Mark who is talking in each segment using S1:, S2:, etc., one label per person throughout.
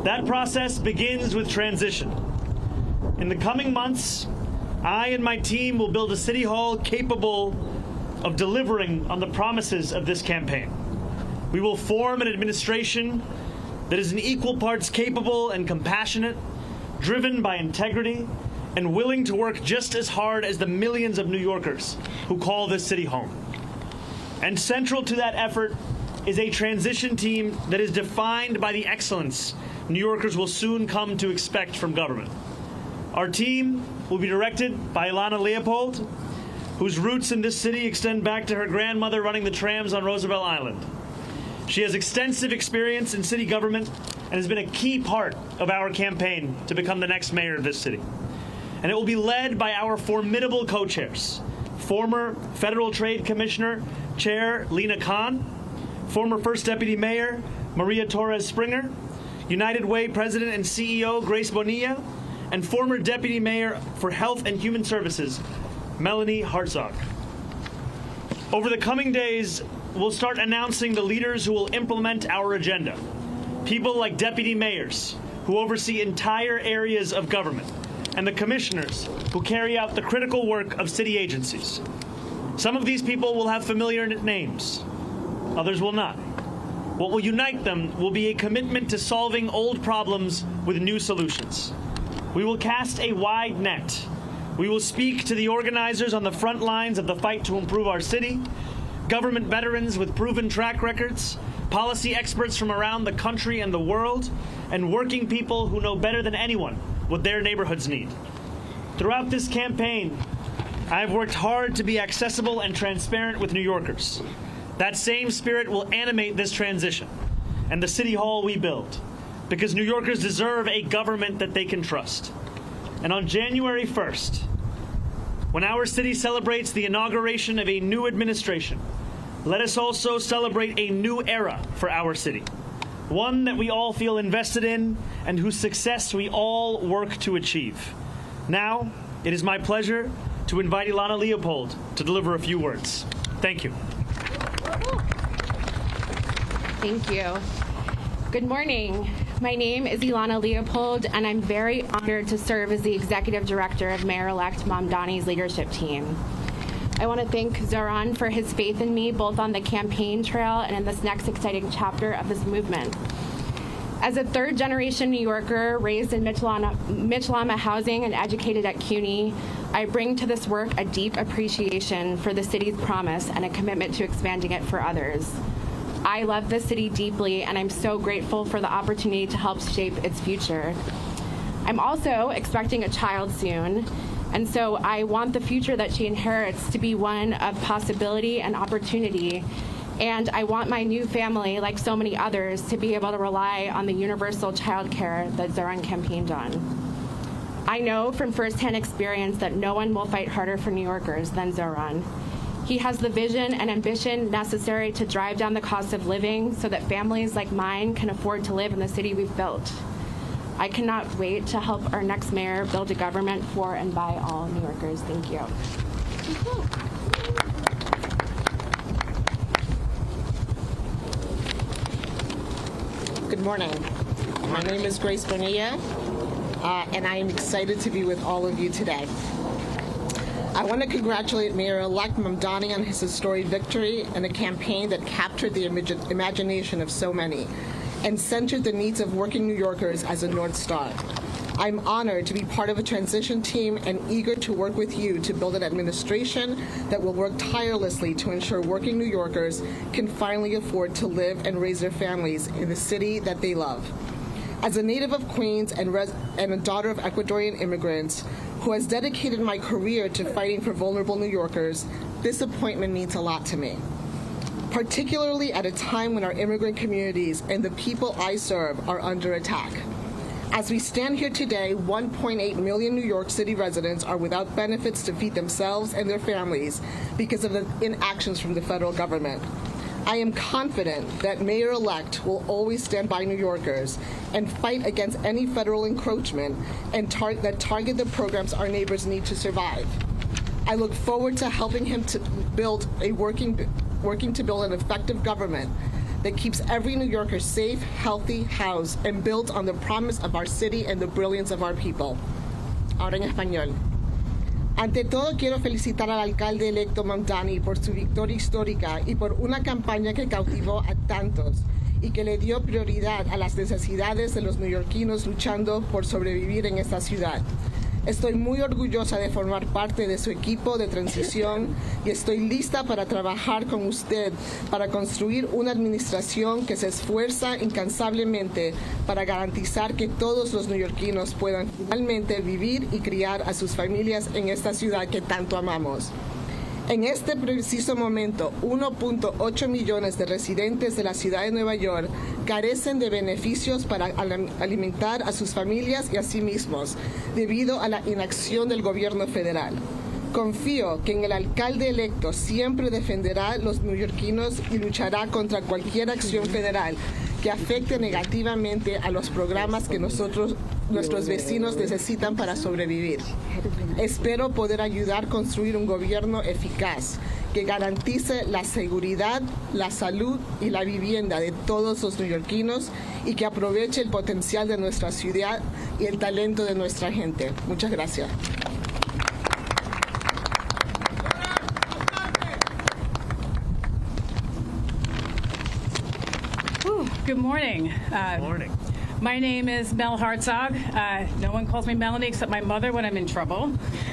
S1: That process begins with transition. In the coming months, I and my team will build a city hall capable of delivering on the promises of this campaign. We will form an administration that is in equal parts capable and compassionate, driven by integrity, and willing to work just as hard as the millions of New Yorkers who call this city home. And central to that effort is a transition team that is defined by the excellence New Yorkers will soon come to expect from government. Our team will be directed by Ilana Leopold, whose roots in this city extend back to her grandmother running the trams on Roosevelt Island. She has extensive experience in city government and has been a key part of our campaign to become the next mayor of this city. And it will be led by our formidable co-chairs, former Federal Trade Commissioner Chair Lena Khan, former First Deputy Mayor Maria Torres Springer, United Way President and CEO Grace Bonilla, and former Deputy Mayor for Health and Human Services Melanie Hartzog. Over the coming days, we'll start announcing the leaders who will implement our agenda. People like deputy mayors who oversee entire areas of government, and the commissioners who carry out the critical work of city agencies. Some of these people will have familiar names, others will not. What will unite them will be a commitment to solving old problems with new solutions. We will cast a wide net. We will speak to the organizers on the front lines of the fight to improve our city, government veterans with proven track records, policy experts from around the country and the world, and working people who know better than anyone what their neighborhoods need. Throughout this campaign, I've worked hard to be accessible and transparent with New Yorkers. That same spirit will animate this transition and the city hall we build, because New Yorkers deserve a government that they can trust. And on January 1st, when our city celebrates the inauguration of a new administration, let us also celebrate a new era for our city, one that we all feel invested in and whose success we all work to achieve. Now, it is my pleasure to invite Ilana Leopold to deliver a few words. Thank you.
S2: Thank you. Good morning. My name is Ilana Leopold, and I'm very honored to serve as the Executive Director of Mayor-elect Mamdani's leadership team. I want to thank Zohran for his faith in me, both on the campaign trail and in this next exciting chapter of this movement. As a third-generation New Yorker raised in Mitchell-Lama housing and educated at CUNY, I bring to this work a deep appreciation for the city's promise and a commitment to expanding it for others. I love this city deeply, and I'm so grateful for the opportunity to help shape its future. I'm also expecting a child soon, and so I want the future that she inherits to be one of possibility and opportunity. And I want my new family, like so many others, to be able to rely on the universal child care that Zohran campaigned on. I know from firsthand experience that no one will fight harder for New Yorkers than Zohran. He has the vision and ambition necessary to drive down the cost of living so that families like mine can afford to live in the city we've built. I cannot wait to help our next mayor build a government for and by all New Yorkers. Thank you.
S3: Good morning. My name is Grace Bonilla, and I am excited to be with all of you today. I want to congratulate Mayor-elect Mamdani on his historic victory and a campaign that captured the imagination of so many and centered the needs of working New Yorkers as a North Star. I'm honored to be part of a transition team and eager to work with you to build an administration that will work tirelessly to ensure working New Yorkers can finally afford to live and raise their families in the city that they love. As a native of Queens and a daughter of Ecuadorian immigrants who has dedicated my career to fighting for vulnerable New Yorkers, this appointment means a lot to me, particularly at a time when our immigrant communities and the people I serve are under attack. As we stand here today, 1.8 million New York City residents are without benefits to feed themselves and their families because of the inactions from the federal government. I am confident that Mayor-elect will always stand by New Yorkers and fight against any federal encroachment and that target the programs our neighbors need to survive. I look forward to helping him to build working to build an effective government that keeps every New Yorker safe, healthy, housed, and built on the promise of our city and the brilliance of our people. Ahora en español. Ante todo, quiero felicitar al alcalde electo Mamdani por su victoria histórica y por una campaña que cautivó a tantos y que le dio prioridad a las necesidades de los neoyorquinos luchando por sobrevivir en esta ciudad. Estoy muy orgullosa de formar parte de su equipo de transición y estoy lista para trabajar con usted para construir una administración que se esfuerza incansablemente para garantizar que todos los neoyorquinos puedan finalmente vivir y criar a sus familias en esta ciudad que tanto amamos. En este preciso momento, 1.8 millones de residentes de la ciudad de Nueva York carecen de beneficios para alimentar a sus familias y a sí mismos, debido a la inacción del gobierno federal. Confío que en el alcalde electo siempre defenderá a los neoyorquinos y luchará contra cualquier acción federal que afecte negativamente a los programas que nuestros vecinos necesitan para sobrevivir. Espero poder ayudar a construir un gobierno eficaz que garantice la seguridad, la salud y la vivienda de todos los neoyorquinos y que aproveche el potencial de nuestra ciudad y el talento de nuestra gente. Muchas gracias.
S4: Good morning.
S1: Good morning.
S4: My name is Mel Hartzog. No one calls me Melanie except my mother when I'm in trouble.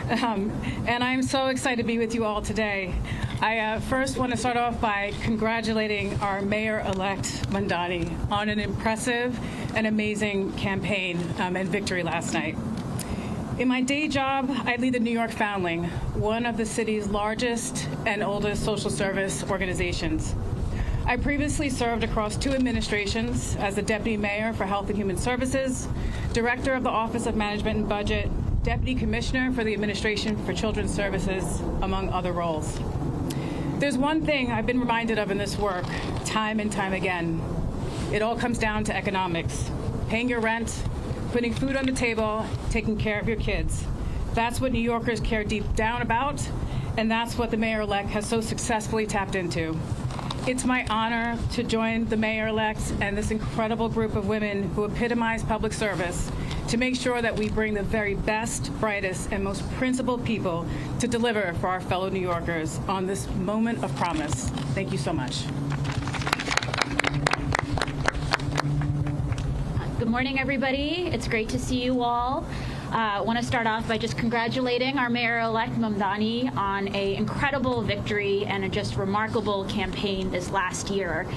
S4: And I'm so excited to be with you all today. I first want to start off by congratulating our Mayor-elect Mamdani on an impressive and amazing campaign and victory last night. In my day job, I lead the New York Foundling, one of the city's largest and oldest social service organizations. I previously served across 2 administrations as the Deputy Mayor for Health and Human Services, Director of the Office of Management and Budget, Deputy Commissioner for the Administration for Children's Services, among other roles. There's one thing I've been reminded of in this work, time and time again. It all comes down to economics. Paying your rent, putting food on the table, taking care of your kids. That's what New Yorkers care deep down about, and that's what the Mayor-elect has so successfully tapped into. It's my honor to join the Mayor-elect and this incredible group of women who epitomize public service to make sure that we bring the very best, brightest, and most principled people to deliver for our fellow New Yorkers on this moment of promise. Thank you so much.
S5: Good morning, everybody. It's great to see you all. I want to start off by just congratulating our Mayor-elect Mamdani on an incredible victory and a just remarkable campaign this last year.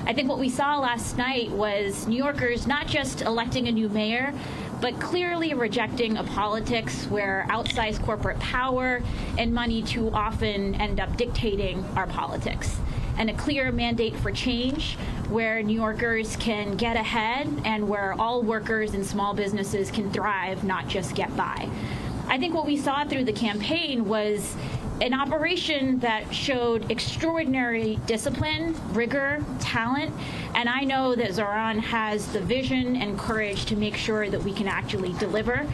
S5: I think what we saw last night was New Yorkers not just electing a new mayor, but clearly rejecting a politics where outsized corporate power and money too often end up dictating our politics, and a clear mandate for change where New Yorkers can get ahead and where all workers and small businesses can thrive, not just get by. I think what we saw through the campaign was an operation that showed extraordinary discipline, rigor, talent, and I know that Zohran has the vision and courage to make sure that we can actually deliver.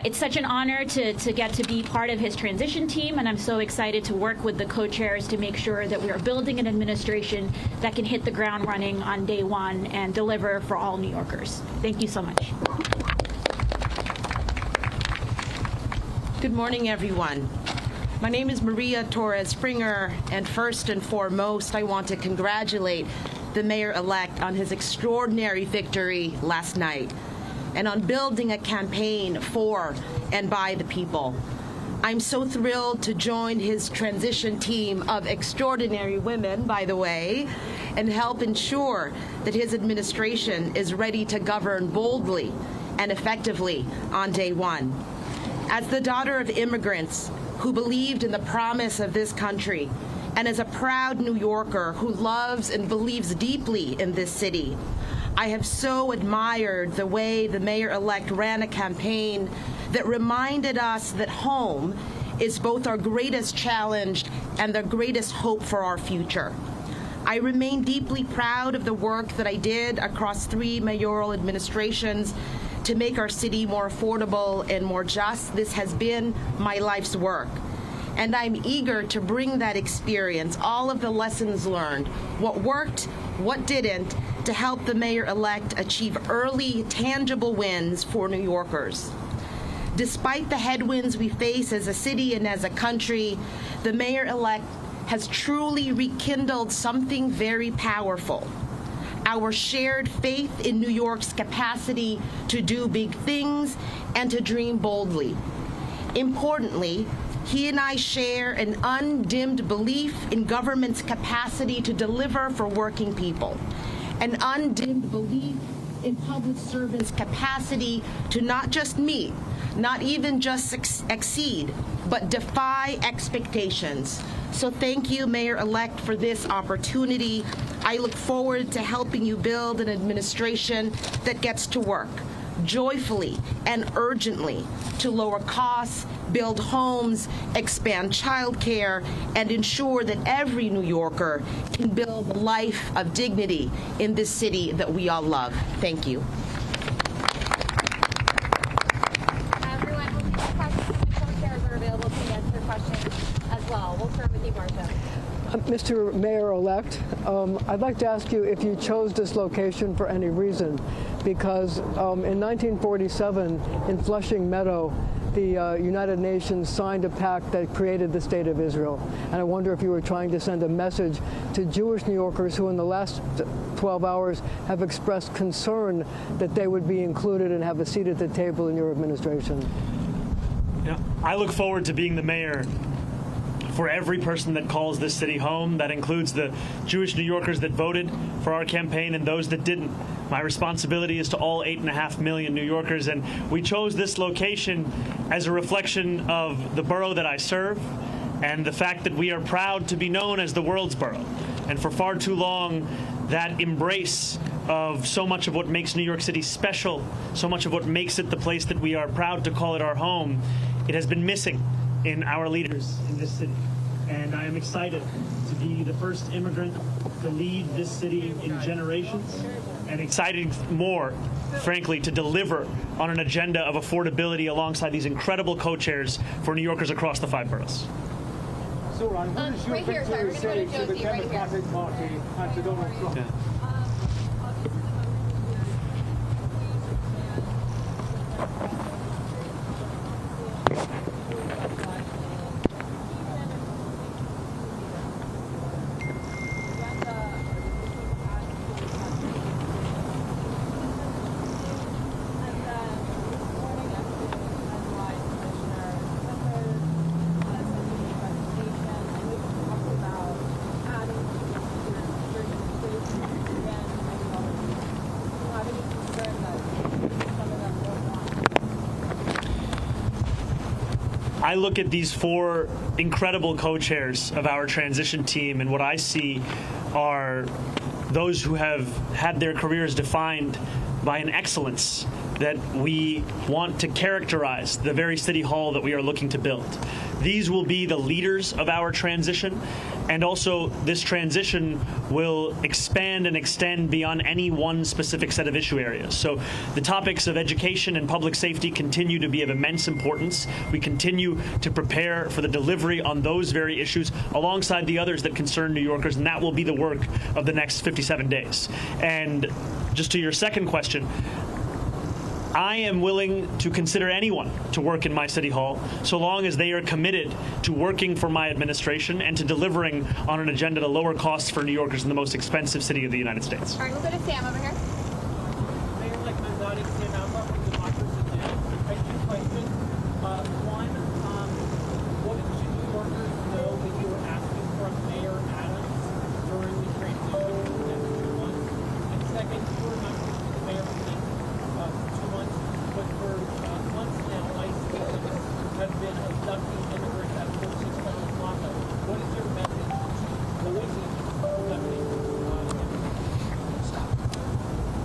S5: It's such an honor to get to be part of his transition team, and I'm so excited to work with the co-chairs to make sure that we are building an administration that can hit the ground running on day one and deliver for all New Yorkers. Thank you so much.
S6: Good morning, everyone. My name is Maria Torres Springer, and first and foremost, I want to congratulate the Mayor-elect on his extraordinary victory last night and on building a campaign for and by the people. I'm so thrilled to join his transition team of extraordinary women, by the way, and help ensure that his administration is ready to govern boldly and effectively on day one. As the daughter of immigrants who believed in the promise of this country, and as a proud New Yorker who loves and believes deeply in this city, I have so admired the way the Mayor-elect ran a campaign that reminded us that home is both our greatest challenge and the greatest hope for our future. I remain deeply proud of the work that I did across 3 mayoral administrations to make our city more affordable and more just. This has been my life's work. And I'm eager to bring that experience, all of the lessons learned, what worked, what didn't, to help the mayor-elect achieve early, tangible wins for New Yorkers. Despite the headwinds we face as a city and as a country, the mayor-elect has truly rekindled something very powerful: our shared faith in New York's capacity to do big things and to dream boldly. Importantly, he and I share an undimmed belief in government's capacity to deliver for working people, an undimmed belief in public servants' capacity to not just meet, not even just exceed, but defy expectations. So thank you, Mayor-elect, for this opportunity. I look forward to helping you build an administration that gets to work joyfully and urgently to lower costs, build homes, expand childcare, and ensure that every New Yorker can build a life of dignity in this city that we all love. Thank you.
S7: Everyone will take questions. The co-chairs are available to answer questions as well. We'll start with you, Marcia.
S8: Mr. Mayor-elect, I'd like to ask you if you chose this location for any reason, because in 1947 in Flushing Meadow, the United Nations signed a pact that created the State of Israel. And I wonder if you were trying to send a message to Jewish New Yorkers who in the last 12 hours have expressed concern that they would be included and have a seat at the table in your administration.
S1: Yeah, I look forward to being the mayor for every person that calls this city home. That includes the Jewish New Yorkers that voted for our campaign and those that didn't. My responsibility is to all 8.5 million New Yorkers, and we chose this location as a reflection of the borough that I serve and the fact that we are proud to be known as the world's borough. And for far too long, that embrace of so much of what makes New York City special, so much of what makes it the place that we are proud to call it our home, it has been missing in our leaders in this city. And I am excited to be the first immigrant to lead this city in generations, and excited more, frankly, to deliver on an agenda of affordability alongside these incredible co-chairs for New Yorkers across the 5 boroughs.
S9: Zohran, what is your
S7: right here, sorry,
S9: victory
S7: we're
S9: say
S7: gonna go
S9: to
S7: to
S9: the
S7: Josie right here.
S9: Democratic Party and to Donald Trump?
S1: Yeah. I look at these 4 incredible co-chairs of our transition team, and what I see are those who have had their careers defined by an excellence that we want to characterize the very city hall that we are looking to build. These will be the leaders of our transition, and also this transition will expand and extend beyond any one specific set of issue areas. So the topics of education and public safety continue to be of immense importance. We continue to prepare for the delivery on those very issues alongside the others that concern New Yorkers, and that will be the work of the next 57 days. And just to your second question, I am willing to consider anyone to work in my city hall so long as they are committed to working for my administration and to delivering on an agenda to lower costs for New Yorkers in the most expensive city of the United States.
S7: All right, we'll go to Sam over here.
S10: Mayor-elect Mamdani, Sam Alba from Democracy Now! I have 2 questions. One, what should New Yorkers know that you were asking from Mayor Adams during the transition in the next 2 months? And second, you were not the mayor for the next 2 months, but for months now, ICE agents have been abducting immigrants at 46 Plaza. What is your message to those agents abducting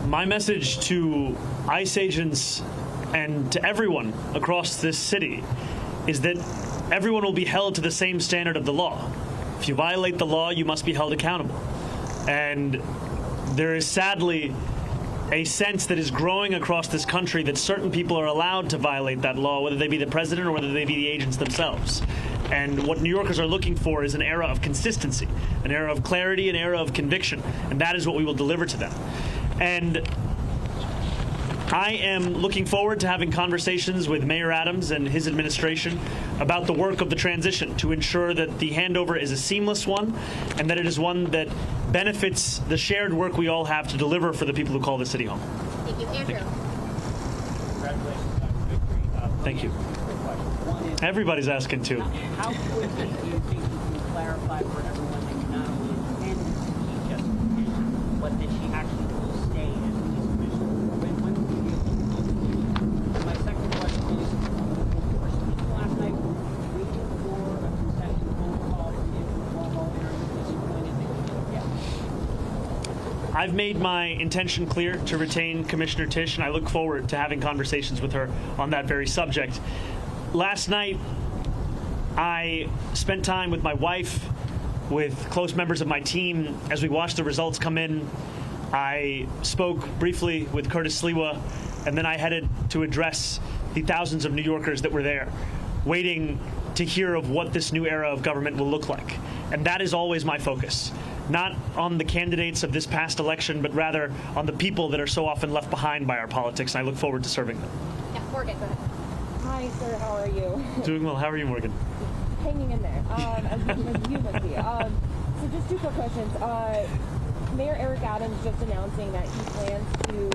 S1: My message to ICE agents and to everyone across this city is that everyone will be held to the same standard of the law. If you violate the law, you must be held accountable. And there is sadly a sense that is growing across this country that certain people are allowed to violate that law, whether they be the president or whether they be the agents themselves. And what New Yorkers are looking for is an era of consistency, an era of clarity, an era of conviction. And that is what we will deliver to them. And I am looking forward to having conversations with Mayor Adams and his administration about the work of the transition to ensure that the handover is a seamless one and that it is one that benefits the shared work we all have to deliver for the people who call the city home.
S7: Thank you, Andrew.
S10: Congratulations on the victory.
S1: Thank you.
S10: Quick question. One is,
S1: Everybody's asking too.
S10: how quickly do you think you can clarify for everyone that you not only intend to keep justification, but that she actually will stay as police commissioner? When will you be able to close the deal? My second question is, were speaking last night waiting for a concession phone call from Andrew Cuomo, and are you disappointed that you didn't get it?
S1: I've made my intention clear to retain Commissioner Tisch, and I look forward to having conversations with her on that very subject. Last night, I spent time with my wife, with close members of my team, as we watched the results come in. I spoke briefly with Curtis Sliwa, and then I headed to address the thousands of New Yorkers that were there, waiting to hear of what this new era of government will look like. And that is always my focus. Not on the candidates of this past election, but rather on the people that are so often left behind by our politics, and I look forward to serving them.
S7: Yeah, Morgan, go ahead.
S11: Hi, sir. How are you?
S1: Doing well. How are you, Morgan?
S11: Hanging in there. As you must be. So just two quick questions. Mayor Eric Adams just announcing that he plans to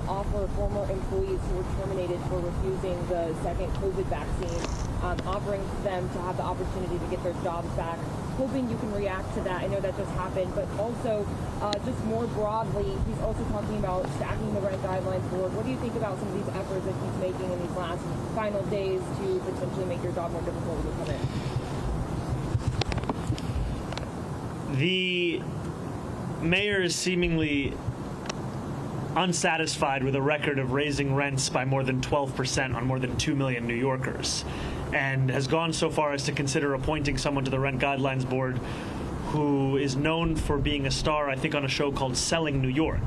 S11: offer former employees who were terminated for refusing the second COVID vaccine, offering them to have the opportunity to get their jobs back. Hoping you can react to that. I know that just happened, but also just more broadly, he's also talking about stacking the rent guidelines board. What do you think about some of these efforts that he's making in these last final days to potentially make your job more difficult when you come in?
S1: The mayor is seemingly unsatisfied with a record of raising rents by more than 12% on more than 2 million New Yorkers, and has gone so far as to consider appointing someone to the Rent Guidelines Board who is known for being a star, I think, on a show called Selling New York.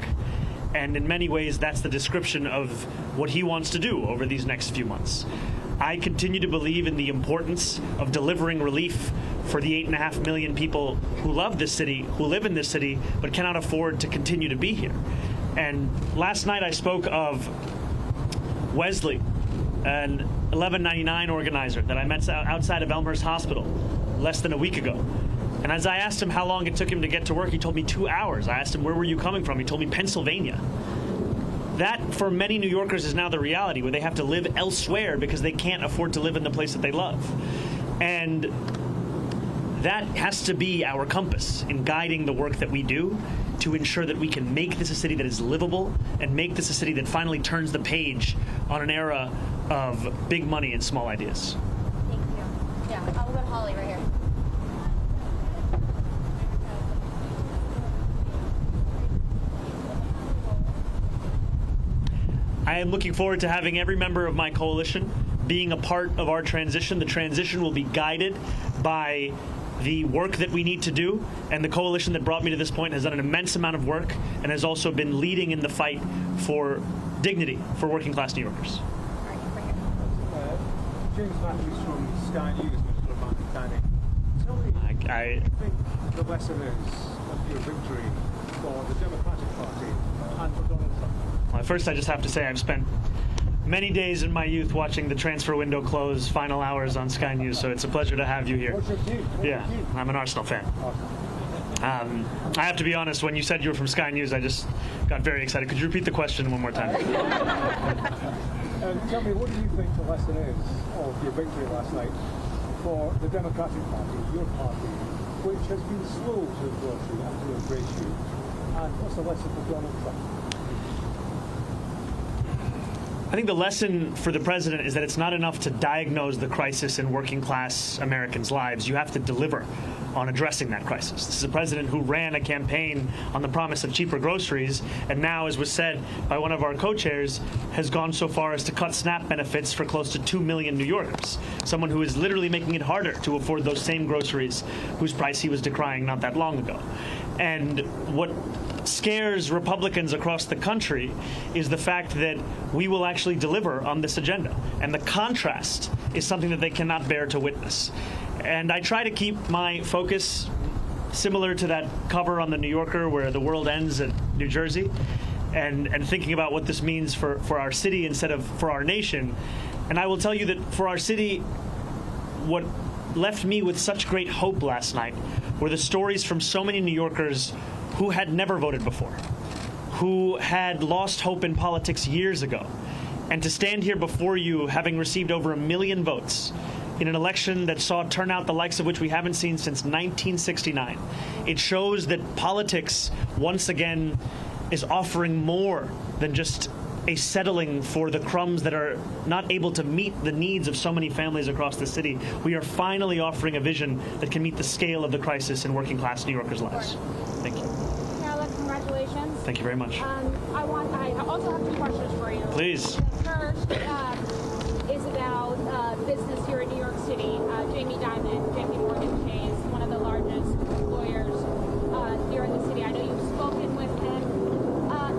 S1: And in many ways, that's the description of what he wants to do over these next few months. I continue to believe in the importance of delivering relief for the 8.5 million people who love this city, who live in this city, but cannot afford to continue to be here. And last night I spoke of Wesley, an 1199 organizer that I met outside of Elmhurst Hospital less than a week ago. And as I asked him how long it took him to get to work, he told me 2 hours. I asked him, where were you coming from? He told me Pennsylvania. That, for many New Yorkers, is now the reality, where they have to live elsewhere because they can't afford to live in the place that they love. And that has to be our compass in guiding the work that we do to ensure that we can make this a city that is livable and make this a city that finally turns the page on an era of big money and small ideas.
S7: Thank you. Yeah, I'll go to Holly right here.
S1: I am looking forward to having every member of my coalition being a part of our transition. The transition will be guided by the work that we need to do, and the coalition that brought me to this point has done an immense amount of work and has also been leading in the fight for dignity for working class New Yorkers.
S7: All right, right here.
S9: James Matthews from Sky News, Mr. Mamdani. Tell me, what do you think the lesson is of your victory for the Democratic Party and for Donald Trump?
S1: Well, first, I just have to say I've spent many days in my youth watching the transfer window close, final hours on Sky News, so it's a pleasure to have you here.
S9: What's your team?
S1: Yeah, I'm an Arsenal fan. I have to be honest, when you said you were from Sky News, I just got very excited. Could you repeat the question one more time?
S9: Tell me, what do you think the lesson is of your victory last night for the Democratic Party, your party, which has been slow to embrace you and to embrace you? And what's the lesson for Donald Trump?
S1: I think the lesson for the president is that it's not enough to diagnose the crisis in working class Americans' lives. You have to deliver on addressing that crisis. This is a president who ran a campaign on the promise of cheaper groceries, and now, as was said by one of our co-chairs, has gone so far as to cut SNAP benefits for close to 2 million New Yorkers. Someone who is literally making it harder to afford those same groceries whose price he was decrying not that long ago. And what scares Republicans across the country is the fact that we will actually deliver on this agenda. And the contrast is something that they cannot bear to witness. And I try to keep my focus similar to that cover on the New Yorker where the world ends at New Jersey, and thinking about what this means for our city instead of for our nation. And I will tell you that for our city, what left me with such great hope last night were the stories from so many New Yorkers who had never voted before, who had lost hope in politics years ago. And to stand here before you, having received over 1 million votes in an election that saw turnout the likes of which we haven't seen since 1969, it shows that politics, once again, is offering more than just a settling for the crumbs that are not able to meet the needs of so many families across the city. We are finally offering a vision that can meet the scale of the crisis in working class New Yorkers' lives. Thank you.
S7: Carolyn, congratulations.
S1: Thank you very much.
S7: I also have 2 questions for you.
S1: Please.
S7: The first is about business here in New York City. Jamie Dimon, JP Morgan Chase, one of the largest lawyers here in the city. I know you've spoken with him.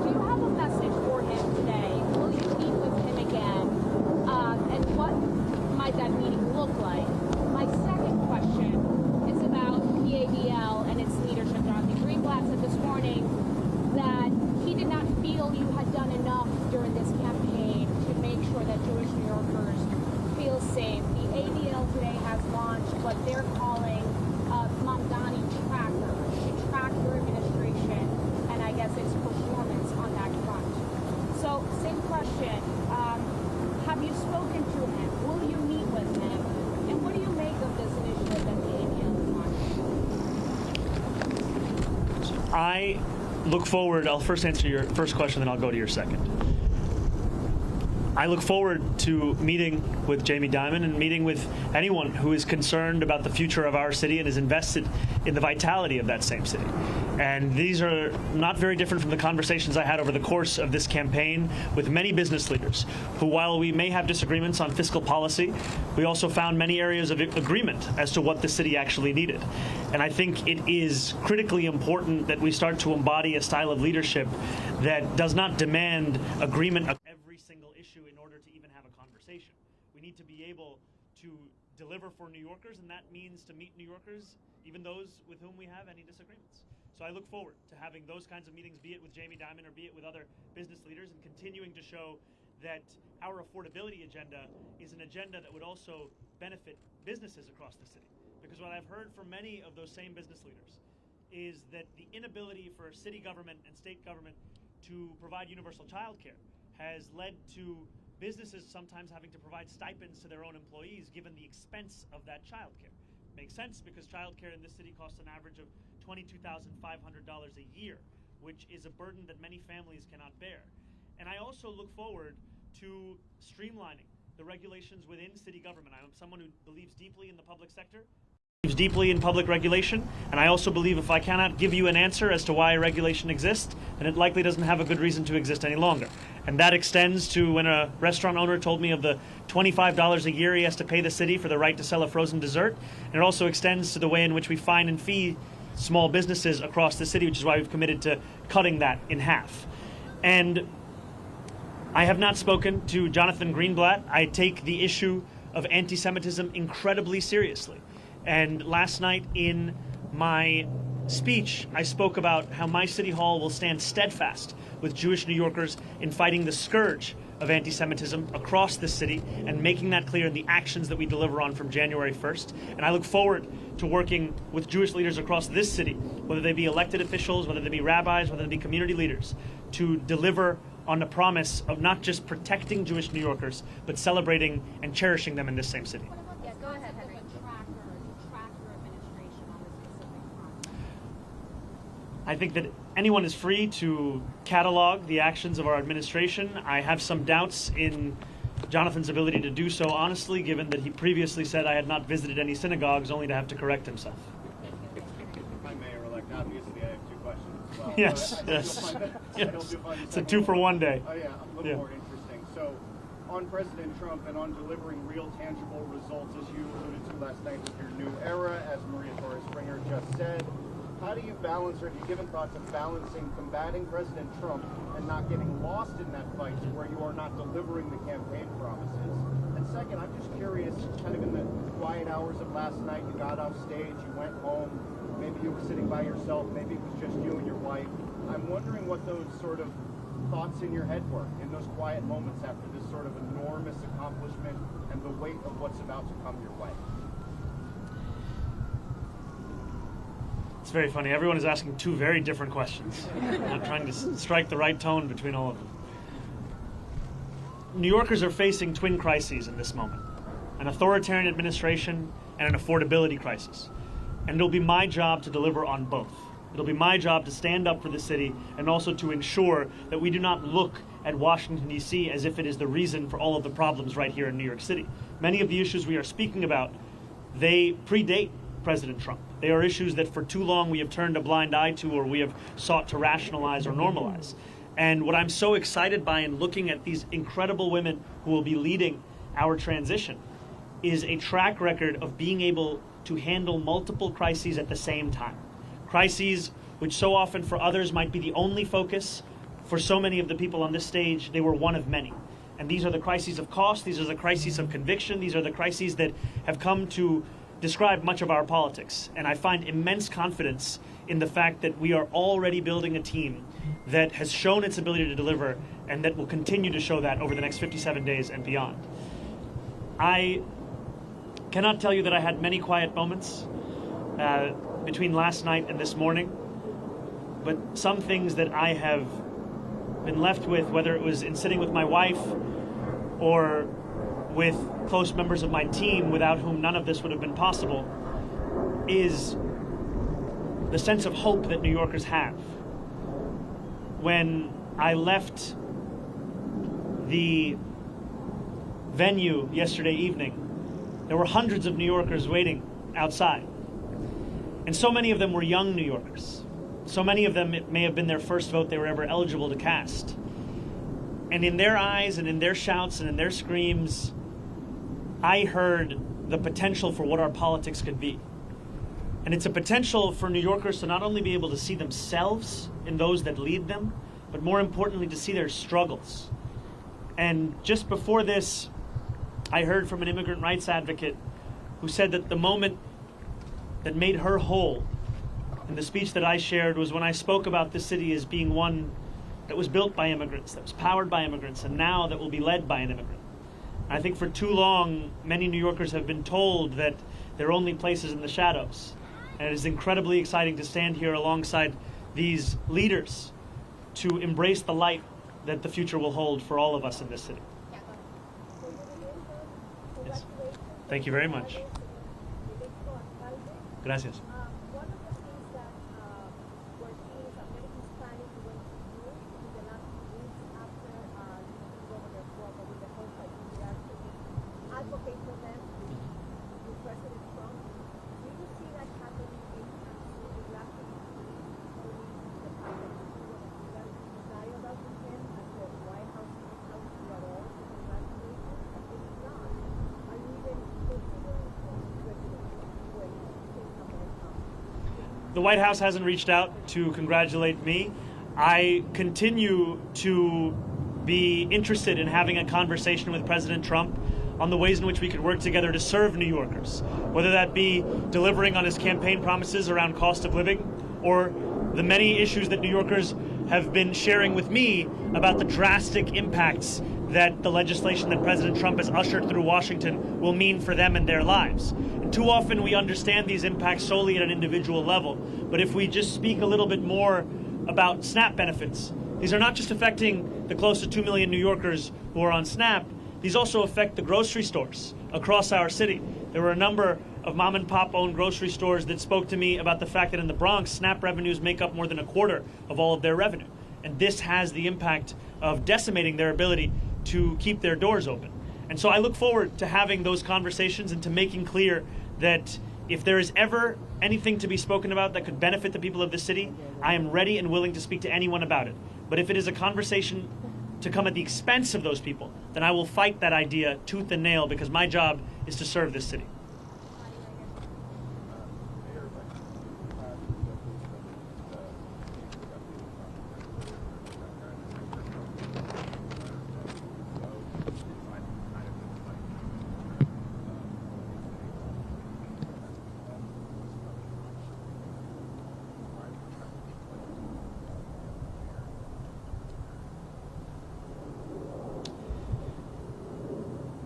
S7: Do you have a message for him today? Will you meet with him again? And what might that meeting look like? My second question is about the ADL and its leadership. Jonathan Greenblatt said this morning that he did not feel you had done enough during this campaign to make sure that Jewish New Yorkers feel safe. The ADL today has launched what they're calling Mamdani Tracker to track your administration and I guess its performance on that front. So, same question. Have you spoken to him? Will you meet with him? And what do you make of this initiative that the ADL is launching?
S1: I look forward, I'll first answer your first question, then I'll go to your second. I look forward to meeting with Jamie Dimon and meeting with anyone who is concerned about the future of our city and is invested in the vitality of that same city. And these are not very different from the conversations I had over the course of this campaign with many business leaders who, while we may have disagreements on fiscal policy, we also found many areas of agreement as to what the city actually needed. And I think it is critically important that we start to embody a style of leadership that does not demand agreement of every single issue in order to even have a conversation. We need to be able to deliver for New Yorkers, and that means to meet New Yorkers, even those with whom we have any disagreements. So I look forward to having those kinds of meetings, be it with Jamie Dimon or be it with other business leaders, and continuing to show that our affordability agenda is an agenda that would also benefit businesses across the city. Because what I've heard from many of those same business leaders is that the inability for city government and state government to provide universal child care has led to businesses sometimes having to provide stipends to their own employees given the expense of that child care. Makes sense because child care in this city costs an average of $22,500 a year, which is a burden that many families cannot bear. And I also look forward to streamlining the regulations within city government. I'm someone who believes deeply in the public sector, believes deeply in public regulation, and I also believe if I cannot give you an answer as to why a regulation exists, then it likely doesn't have a good reason to exist any longer. And that extends to when a restaurant owner told me of the $25 a year he has to pay the city for the right to sell a frozen dessert. And it also extends to the way in which we fine and fee small businesses across the city, which is why we've committed to cutting that in half. And I have not spoken to Jonathan Greenblatt. I take the issue of anti-Semitism incredibly seriously. And last night in my speech, I spoke about how my city hall will stand steadfast with Jewish New Yorkers in fighting the scourge of anti-Semitism across the city and making that clear in the actions that we deliver on from January 1st. And I look forward to working with Jewish leaders across this city, whether they be elected officials, whether they be rabbis, whether they be community leaders, to deliver on the promise of not just protecting Jewish New Yorkers, but celebrating and cherishing them in this same city.
S7: Yes, go ahead, Henry. Track your administration on this specific front.
S1: I think that anyone is free to catalog the actions of our administration. I have some doubts in Jonathan's ability to do so honestly, given that he previously said I had not visited any synagogues, only to have to correct himself.
S12: Hi, Mayor-elect. Obviously, I have 2 questions as well.
S1: Yes, yes. It's a 2-for-1 day.
S12: Oh, yeah, a little more interesting. So, on President Trump and on delivering real, tangible results, as you alluded to last night with your new era, as Maria Torres-Springer just said, how do you balance, or have you given thoughts of balancing combating President Trump and not getting lost in that fight to where you are not delivering the campaign promises? And second, I'm just curious, kind of in the quiet hours of last night, you got off stage, you went home, maybe you were sitting by yourself, maybe it was just you and your wife. I'm wondering what those sort of thoughts in your head were in those quiet moments after this sort of enormous accomplishment and the weight of what's about to come your way.
S1: It's very funny. Everyone is asking two very different questions. I'm trying to strike the right tone between all of them. New Yorkers are facing twin crises in this moment: an authoritarian administration and an affordability crisis. And it'll be my job to deliver on both. It'll be my job to stand up for the city and also to ensure that we do not look at Washington, D.C. as if it is the reason for all of the problems right here in New York City. Many of the issues we are speaking about, they predate President Trump. They are issues that for too long we have turned a blind eye to, or we have sought to rationalize or normalize. And what I'm so excited by in looking at these incredible women who will be leading our transition is a track record of being able to handle multiple crises at the same time. Crises which so often for others might be the only focus. For so many of the people on this stage, they were one of many. And these are the crises of cost, these are the crises of conviction, these are the crises that have come to describe much of our politics. And I find immense confidence in the fact that we are already building a team that has shown its ability to deliver and that will continue to show that over the next 57 days and beyond. I cannot tell you that I had many quiet moments between last night and this morning, but some things that I have been left with, whether it was in sitting with my wife or with close members of my team without whom none of this would have been possible, is the sense of hope that New Yorkers have. When I left the venue yesterday evening, there were hundreds of New Yorkers waiting outside. And so many of them were young New Yorkers. So many of them, it may have been their first vote they were ever eligible to cast. And in their eyes and in their shouts and in their screams, I heard the potential for what our politics could be. And it's a potential for New Yorkers to not only be able to see themselves in those that lead them, but more importantly, to see their struggles. And just before this, I heard from an immigrant rights advocate who said that the moment that made her whole in the speech that I shared was when I spoke about this city as being one that was built by immigrants, that was powered by immigrants, and now that will be led by an immigrant. I think for too long, many New Yorkers have been told that their only place is in the shadows. And it is incredibly exciting to stand here alongside these leaders to embrace the light that the future will hold for all of us in this city. Yes. Thank you very much. Gracias. The White House hasn't reached out to congratulate me. I continue to be interested in having a conversation with President Trump on the ways in which we could work together to serve New Yorkers, whether that be delivering on his campaign promises around cost of living or the many issues that New Yorkers have been sharing with me about the drastic impacts that the legislation that President Trump has ushered through Washington will mean for them and their lives. And too often we understand these impacts solely at an individual level. But if we just speak a little bit more about SNAP benefits, these are not just affecting the close to 2 million New Yorkers who are on SNAP, these also affect the grocery stores across our city. There were a number of mom and pop owned grocery stores that spoke to me about the fact that in the Bronx, SNAP revenues make up more than a quarter of all of their revenue. And this has the impact of decimating their ability to keep their doors open. And so I look forward to having those conversations and to making clear that if there is ever anything to be spoken about that could benefit the people of the city, I am ready and willing to speak to anyone about it. But if it is a conversation to come at the expense of those people, then I will fight that idea tooth and nail, because my job is to serve this city.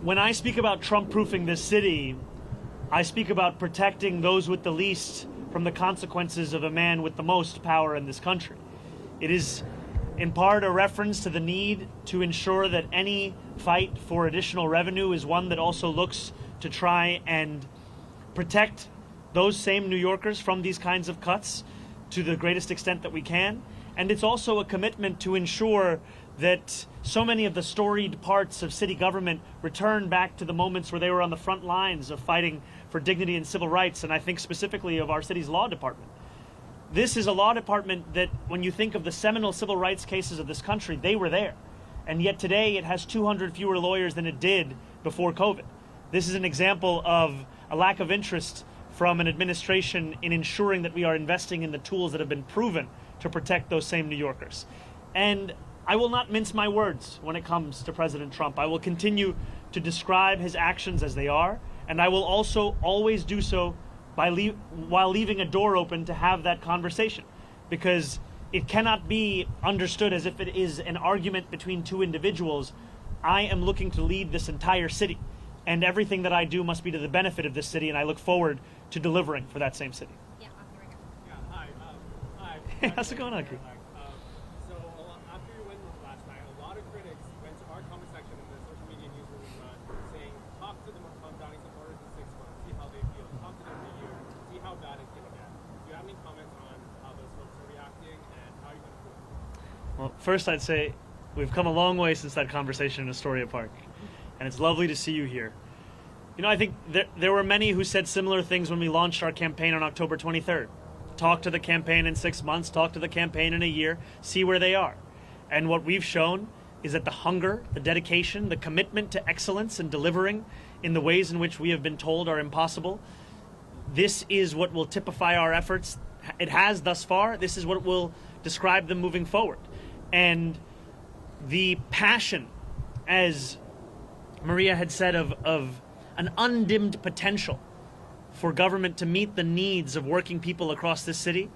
S1: when I speak about Trump-proofing this city, I speak about protecting those with the least from the consequences of a man with the most power in this country. It is in part a reference to the need to ensure that any fight for additional revenue is one that also looks to try and protect those same New Yorkers from these kinds of cuts to the greatest extent that we can. And it's also a commitment to ensure that so many of the storied parts of city government return back to the moments where they were on the front lines of fighting for dignity and civil rights, and I think specifically of our city's law department. This is a law department that, when you think of the seminal civil rights cases of this country, they were there. And yet today it has 200 fewer lawyers than it did before COVID. This is an example of a lack of interest from an administration in ensuring that we are investing in the tools that have been proven to protect those same New Yorkers. And I will not mince my words when it comes to President Trump. I will continue to describe his actions as they are, and I will also always do so while leaving a door open to have that conversation, because it cannot be understood as if it is an argument between two individuals. I am looking to lead this entire city, and everything that I do must be to the benefit of this city, and I look forward to delivering for that same city.
S10: Yeah, hi.
S1: Hey, how's it going on, Keith?
S10: So after your win last night, a lot of critics went to our comment section in the social media newsroom saying, talk to the Mamdani supporters in 6 months, see how they feel. Talk to them in a year, see how bad it's going to get. Do you have any comments on how those folks are reacting and how you're going to do it?
S1: Well, first I'd say we've come a long way since that conversation in Astoria Park, and it's lovely to see you here. You know, I think there were many who said similar things when we launched our campaign on October 23rd. Talk to the campaign in 6 months, talk to the campaign in a year, see where they are. And what we've shown is that the hunger, the dedication, the commitment to excellence and delivering in the ways in which we have been told are impossible, this is what will typify our efforts. It has thus far. This is what will describe them moving forward. And the passion, as Maria had said, of an undimmed potential for government to meet the needs of working people across this city,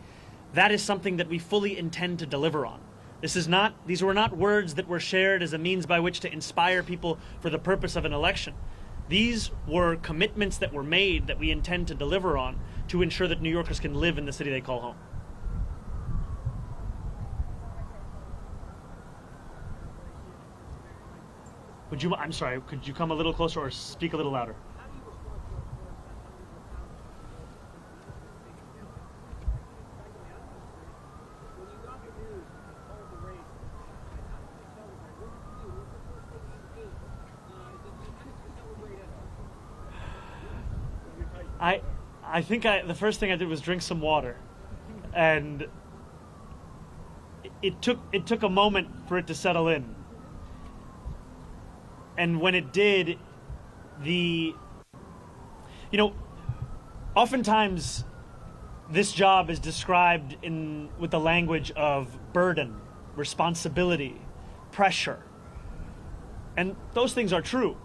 S1: that is something that we fully intend to deliver on. These were not words that were shared as a means by which to inspire people for the purpose of an election. These were commitments that were made that we intend to deliver on to ensure that New Yorkers can live in the city they call home. I'm sorry, could you come a little closer or speak a little louder? I think the first thing I did was drink some water, and it took a moment for it to settle in. And when it did, oftentimes this job is described with the language of burden, responsibility, pressure. And those things are true.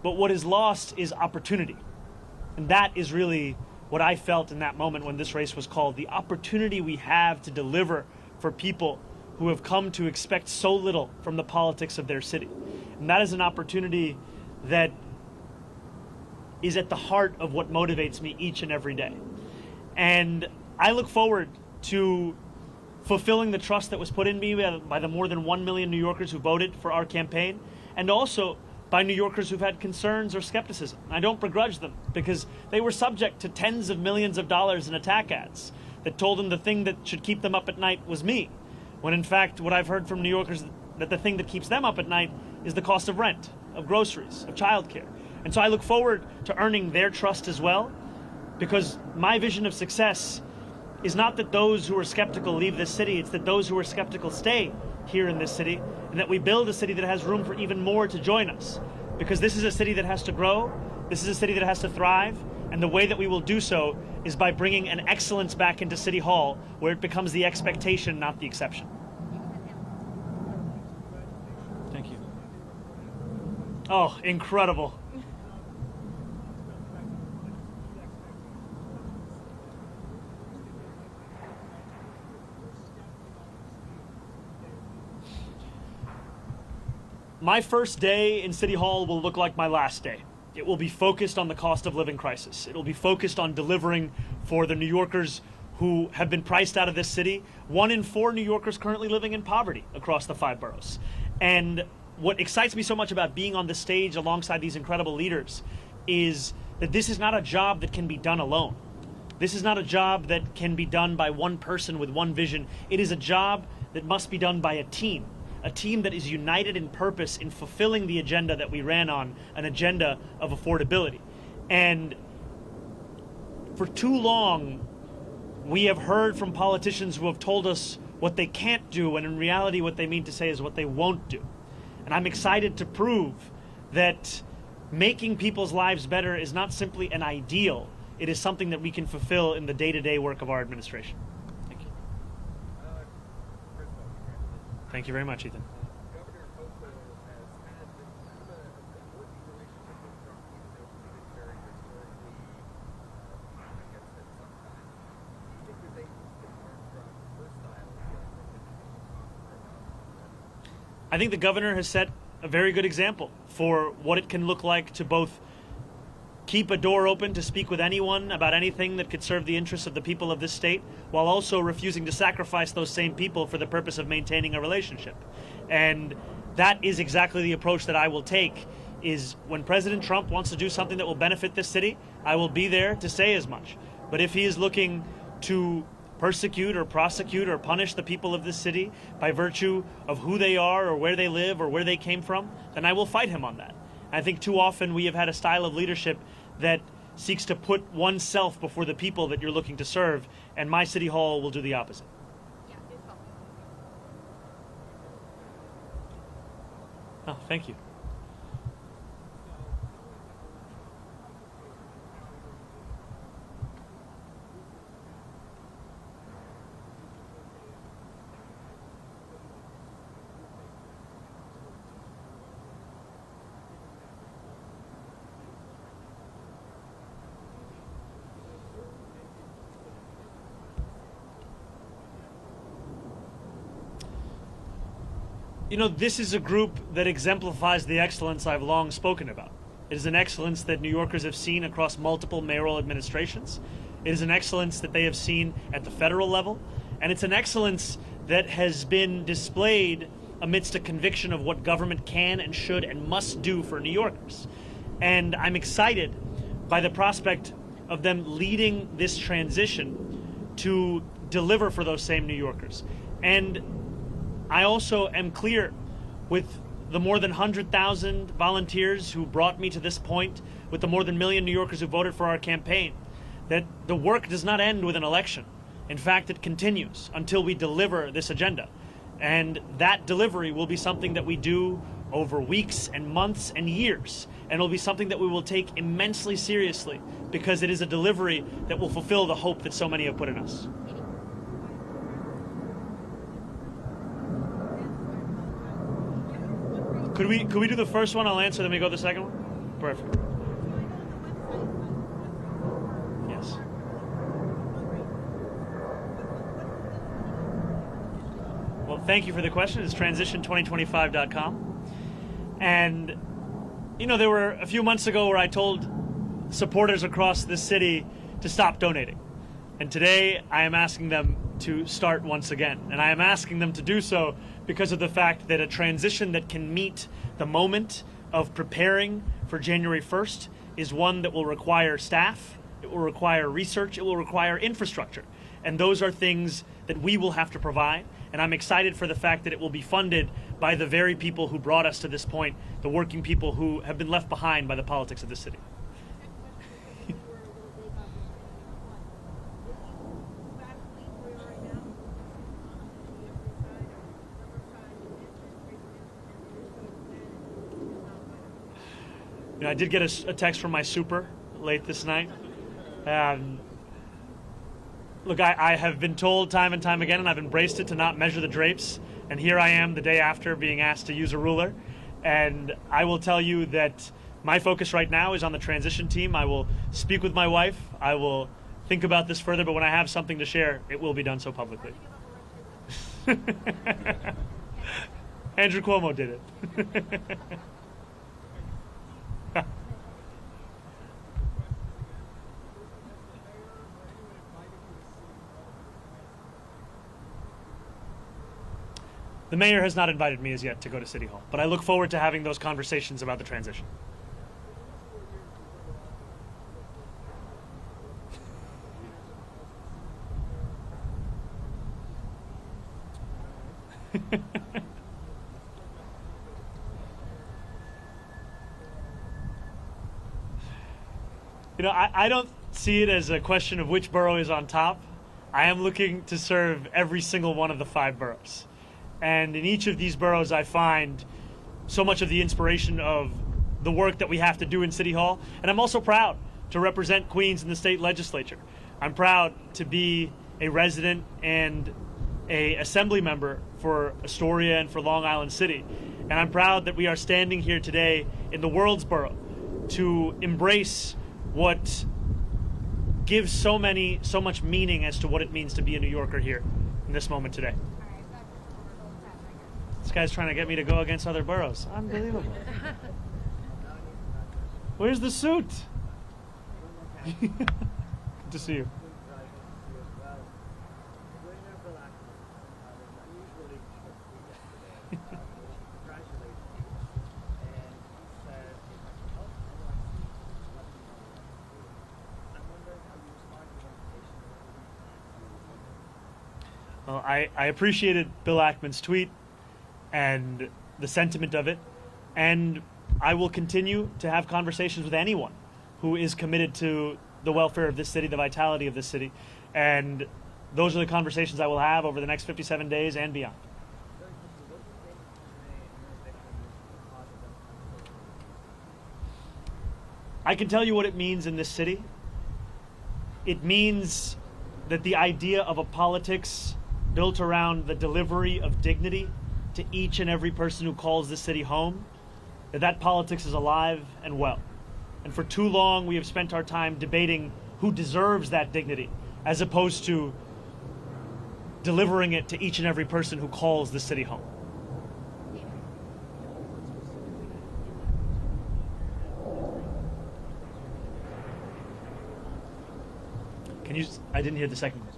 S1: But what is lost is opportunity. And that is really what I felt in that moment when this race was called. The opportunity we have to deliver for people who have come to expect so little from the politics of their city. And that is an opportunity that is at the heart of what motivates me each and every day. And I look forward to fulfilling the trust that was put in me by the more than 1 million New Yorkers who voted for our campaign, and also by New Yorkers who've had concerns or skepticism. I don't begrudge them, because they were subject to tens of millions of dollars in attack ads that told them the thing that should keep them up at night was me, when in fact what I've heard from New Yorkers that the thing that keeps them up at night is the cost of rent, of groceries, of childcare. And so I look forward to earning their trust as well, because my vision of success is not that those who are skeptical leave this city, it's that those who are skeptical stay here in this city, and that we build a city that has room for even more to join us. Because this is a city that has to grow, this is a city that has to thrive, and the way that we will do so is by bringing an excellence back into City Hall, where it becomes the expectation, not the exception. Thank you. Oh, incredible. My first day in City Hall will look like my last day. It will be focused on the cost of living crisis. It will be focused on delivering for the New Yorkers who have been priced out of this city. 1 in 4 New Yorkers currently living in poverty across the 5 boroughs. And what excites me so much about being on the stage alongside these incredible leaders is that this is not a job that can be done alone. This is not a job that can be done by one person with one vision. It is a job that must be done by a team that is united in purpose in fulfilling the agenda that we ran on, an agenda of affordability. And for too long, we have heard from politicians who have told us what they can't do, and in reality, what they mean to say is what they won't do. And I'm excited to prove that making people's lives better is not simply an ideal, it is something that we can fulfill in the day-to-day work of our administration. Thank you. Thank you very much, Ethan. I think the governor has set a very good example for what it can look like to both keep a door open to speak with anyone about anything that could serve the interests of the people of this state, while also refusing to sacrifice those same people for the purpose of maintaining a relationship. And that is exactly the approach that I will take, is when President Trump wants to do something that will benefit this city, I will be there to say as much. But if he is looking to persecute or prosecute or punish the people of this city by virtue of who they are or where they live or where they came from, then I will fight him on that. I think too often we have had a style of leadership that seeks to put oneself before the people that you're looking to serve, and my City Hall will do the opposite. Oh, thank you. You know, this is a group that exemplifies the excellence I've long spoken about. It is an excellence that New Yorkers have seen across multiple mayoral administrations. It is an excellence that they have seen at the federal level. And it's an excellence that has been displayed amidst a conviction of what government can and should and must do for New Yorkers. And I'm excited by the prospect of them leading this transition to deliver for those same New Yorkers. And I also am clear with the more than 100,000 volunteers who brought me to this point, with the more than 1 million New Yorkers who voted for our campaign, that the work does not end with an election. In fact, it continues until we deliver this agenda. And that delivery will be something that we do over weeks and months and years. And it'll be something that we will take immensely seriously, because it is a delivery that will fulfill the hope that so many have put in us. Could we do the first one? I'll answer, then we go to the second one? Perfect. Yes. Well, thank you for the question. It's transition2025.com. And, you know, there were a few months ago where I told supporters across this city to stop donating. And today I am asking them to start once again. And I am asking them to do so because of the fact that a transition that can meet the moment of preparing for January 1st is one that will require staff, it will require research, it will require infrastructure. And those are things that we will have to provide. And I'm excited for the fact that it will be funded by the very people who brought us to this point, the working people who have been left behind by the politics of this city. You know, I did get a text from my super late this night. Look, I have been told time and time again, and I've embraced it, to not measure the drapes. And here I am the day after being asked to use a ruler. And I will tell you that my focus right now is on the transition team. I will speak with my wife. I will think about this further. But when I have something to share, it will be done so publicly. Andrew Cuomo did it. The mayor has not invited me as yet to go to City Hall, but I look forward to having those conversations about the transition. You know, I don't see it as a question of which borough is on top. I am looking to serve every single one of the 5 boroughs. And in each of these boroughs, I find so much of the inspiration of the work that we have to do in City Hall. And I'm also proud to represent Queens in the state legislature. I'm proud to be a resident and an assembly member for Astoria and for Long Island City. And I'm proud that we are standing here today in the world's borough to embrace what gives so much meaning as to what it means to be a New Yorker here in this moment today. This guy's trying to get me to go against other boroughs. Unbelievable. Where's the suit? Good to see you. Well, I appreciated Bill Ackman's tweet and the sentiment of it, and I will continue to have conversations with anyone who is committed to the welfare of this city, the vitality of this city, and those are the conversations I will have over the next 57 days and beyond. I can tell you what it means in this city. It means that the idea of a politics built around the delivery of dignity to each and every person who calls this city home, that politics is alive and well. And for too long, we have spent our time debating who deserves that dignity, as opposed to delivering it to each and every person who calls the city home. I didn't hear the second one.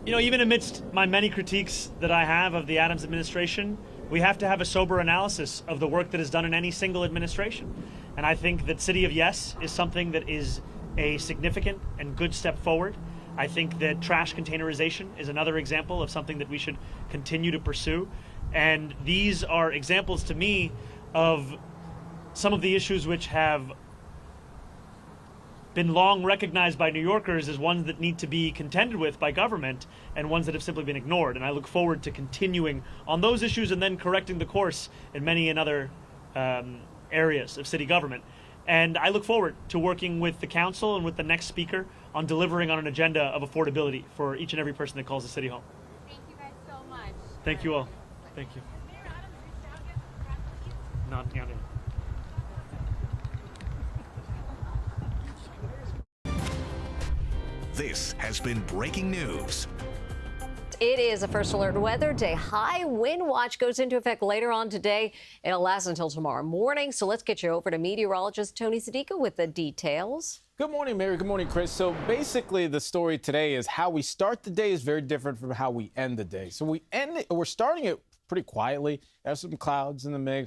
S1: You know, even amidst my many critiques that I have of the Adams administration, we have to have a sober analysis of the work that is done in any single administration. And I think that City of Yes is something that is a significant and good step forward. I think that trash containerization is another example of something that we should continue to pursue. And these are examples to me of some of the issues which have been long recognized by New Yorkers as ones that need to be contended with by government and ones that have simply been ignored. And I look forward to continuing on those issues and then correcting the course in many and other areas of city government. And I look forward to working with the council and with the next speaker on delivering on an agenda of affordability for each and every person that calls the city home.
S2: Thank you guys so much.
S1: Thank you all. Thank you. Not yet.
S13: This has been breaking news.
S14: It is a first alert weather day. High wind watch goes into effect later on today. It'll last until tomorrow morning. So let's get you over to meteorologist Tony Sadiqa with the details.
S15: Good morning, Mary. Good morning, Chris. So basically the story today is how we start the day is very different from how we end the day. So we're starting it pretty quietly. There's some clouds in the mix.